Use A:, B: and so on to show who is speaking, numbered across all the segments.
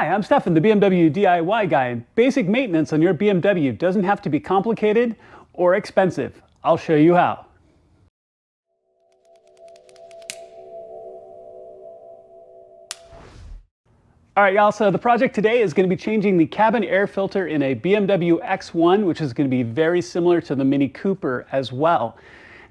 A: Hi, I'm Stefan, the BMW DIY guy, and basic maintenance on your BMW doesn't have to be complicated or expensive. I'll show you how. All right, y'all, so the project today is going to be changing the cabin air filter in a BMW X1, which is going to be very similar to the Mini Cooper as well.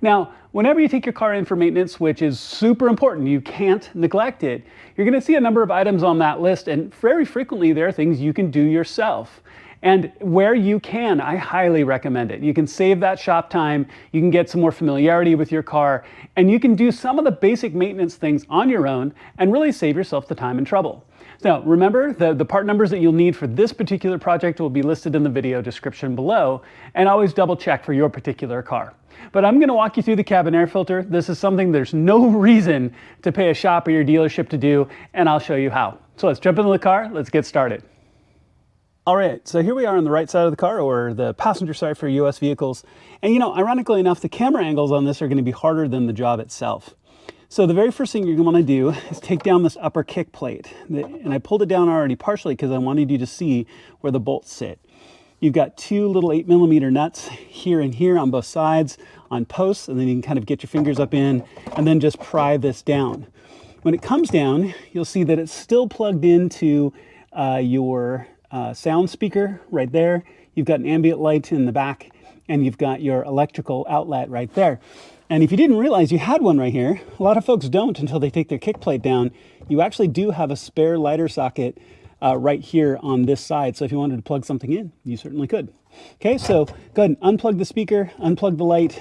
A: Now, whenever you take your car in for maintenance, which is super important, you can't neglect it, you're going to see a number of items on that list, and very frequently there are things you can do yourself. And where you can, I highly recommend it. You can save that shop time, you can get some more familiarity with your car, and you can do some of the basic maintenance things on your own and really save yourself the time and trouble. Now, remember, the part numbers that you'll need for this particular project will be listed in the video description below, and always double check for your particular car. But I'm going to walk you through the cabin air filter. This is something there's no reason to pay a shop or your dealership to do, and I'll show you how. So let's jump into the car, let's get started. All right, so here we are on the right side of the car, or the passenger side for US vehicles. And you know, ironically enough, the camera angles on this are going to be harder than the job itself. So the very first thing you're going to want to do is take down this upper kick plate. And I pulled it down already partially because I wanted you to see where the bolts sit. You've got two little 8mm nuts here and here on both sides on posts, and then you can kind of get your fingers up in and then just pry this down. When it comes down, you'll see that it's still plugged into your sound speaker right there. You've got an ambient light in the back, and you've got your electrical outlet right there. And if you didn't realize you had one right here, a lot of folks don't until they take their kick plate down. You actually do have a spare lighter socket right here on this side. So if you wanted to plug something in, you certainly could. Okay, so go ahead and unplug the speaker, unplug the light,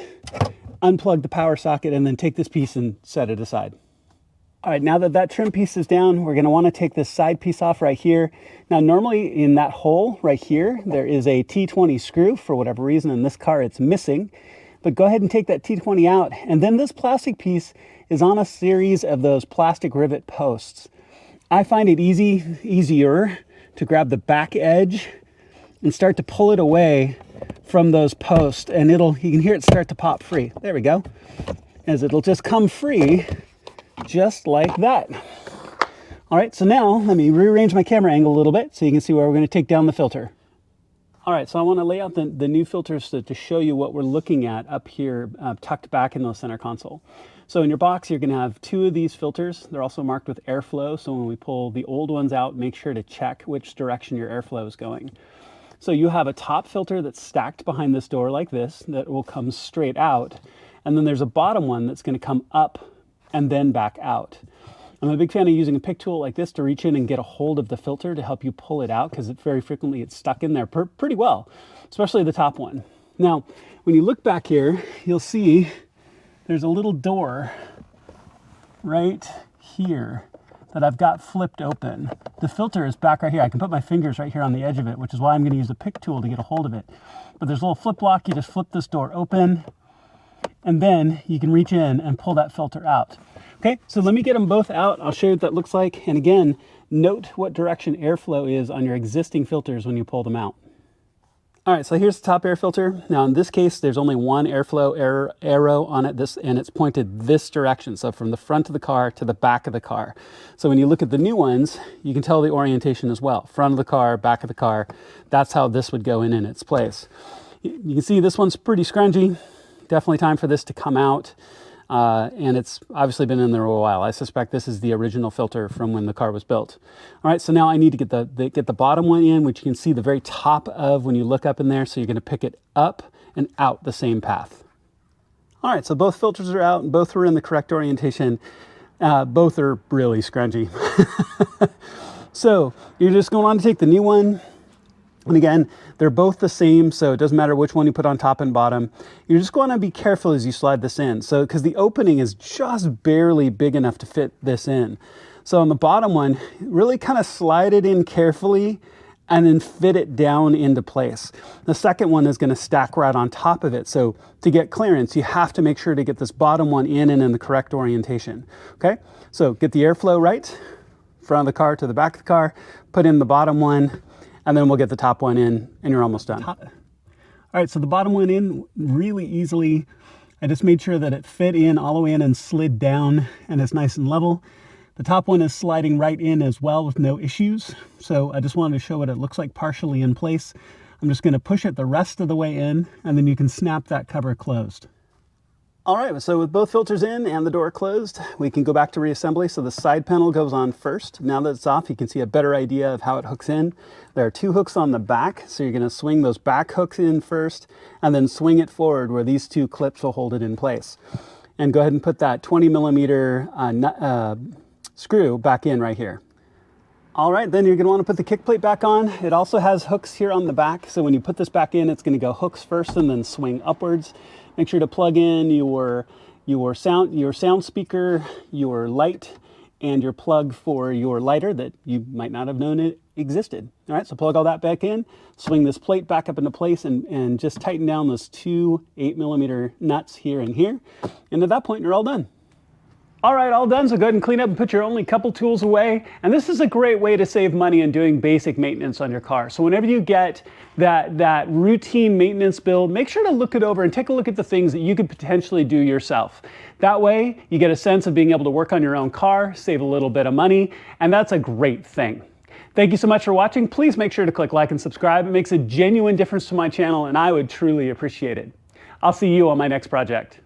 A: unplug the power socket, and then take this piece and set it aside. All right, now that that trim piece is down, we're going to want to take this side piece off right here. Now, normally in that hole right here, there is a T20 screw. For whatever reason, in this car, it's missing. But go ahead and take that T20 out. And then this plastic piece is on a series of those plastic rivet posts. I find it easier to grab the back edge and start to pull it away from those posts. And you can hear it start to pop free. There we go. As it'll just come free just like that. All right, so now let me rearrange my camera angle a little bit so you can see where we're going to take down the filter. All right, so I want to lay out the new filters to show you what we're looking at up here, tucked back in the center console. So in your box, you're going to have two of these filters. They're also marked with airflow, so when we pull the old ones out, make sure to check which direction your airflow is going. So you have a top filter that's stacked behind this door like this, that will come straight out, and then there's a bottom one that's going to come up and then back out. I'm a big fan of using a pick tool like this to reach in and get a hold of the filter to help you pull it out, because very frequently it's stuck in there pretty well, especially the top one. Now, when you look back here, you'll see there's a little door right here that I've got flipped open. The filter is back right here. I can put my fingers right here on the edge of it, which is why I'm going to use a pick tool to get a hold of it. But there's a little flip lock. You just flip this door open, and then you can reach in and pull that filter out. Okay, so let me get them both out. I'll show you what that looks like. And again, note what direction airflow is on your existing filters when you pull them out. All right, so here's the top air filter. Now in this case, there's only one airflow arrow on it, and it's pointed this direction. So from the front of the car to the back of the car. So when you look at the new ones, you can tell the orientation as well. Front of the car, back of the car. That's how this would go in its place. You can see this one's pretty scrungy. Definitely time for this to come out. And it's obviously been in there a while. I suspect this is the original filter from when the car was built. All right, so now I need to get the bottom one in, which you can see the very top of when you look up in there. So you're going to pick it up and out the same path. All right, so both filters are out and both are in the correct orientation. Both are really scrungy. So you're just going on to take the new one. And again, they're both the same, so it doesn't matter which one you put on top and bottom. You're just going to be careful as you slide this in. So, because the opening is just barely big enough to fit this in. So on the bottom one, really kind of slide it in carefully and then fit it down into place. The second one is going to stack right on top of it. So to get clearance, you have to make sure to get this bottom one in and in the correct orientation. Okay, so get the airflow right, front of the car to the back of the car, put in the bottom one, and then we'll get the top one in, and you're almost done. All right, so the bottom went in really easily. I just made sure that it fit in all the way in and slid down, and it's nice and level. The top one is sliding right in as well with no issues. So I just wanted to show what it looks like partially in place. I'm just going to push it the rest of the way in, and then you can snap that cover closed. All right, so with both filters in and the door closed, we can go back to reassembly. So the side panel goes on first. Now that it's off, you can see a better idea of how it hooks in. There are 2 hooks on the back, so you're going to swing those back hooks in first, and then swing it forward where these 2 clips will hold it in place. And go ahead and put that 20 millimeter screw back in right here. All right, then you're going to want to put the kick plate back on. It also has hooks here on the back, so when you put this back in, it's going to go hooks first and then swing upwards. Make sure to plug in your sound speaker, your light, and your plug for your lighter that you might not have known it existed. All right, so plug all that back in, swing this plate back up into place, and just tighten down those 2 8mm nuts here and here. And at that point, you're all done. All right, all done, so go ahead and clean up and put your only couple tools away. And this is a great way to save money in doing basic maintenance on your car. So whenever you get that routine maintenance bill, make sure to look it over and take a look at the things that you could potentially do yourself. That way, you get a sense of being able to work on your own car, save a little bit of money, and that's a great thing. Thank you so much for watching. Please make sure to click like and subscribe. It makes a genuine difference to my channel, and I would truly appreciate it. I'll see you on my next project.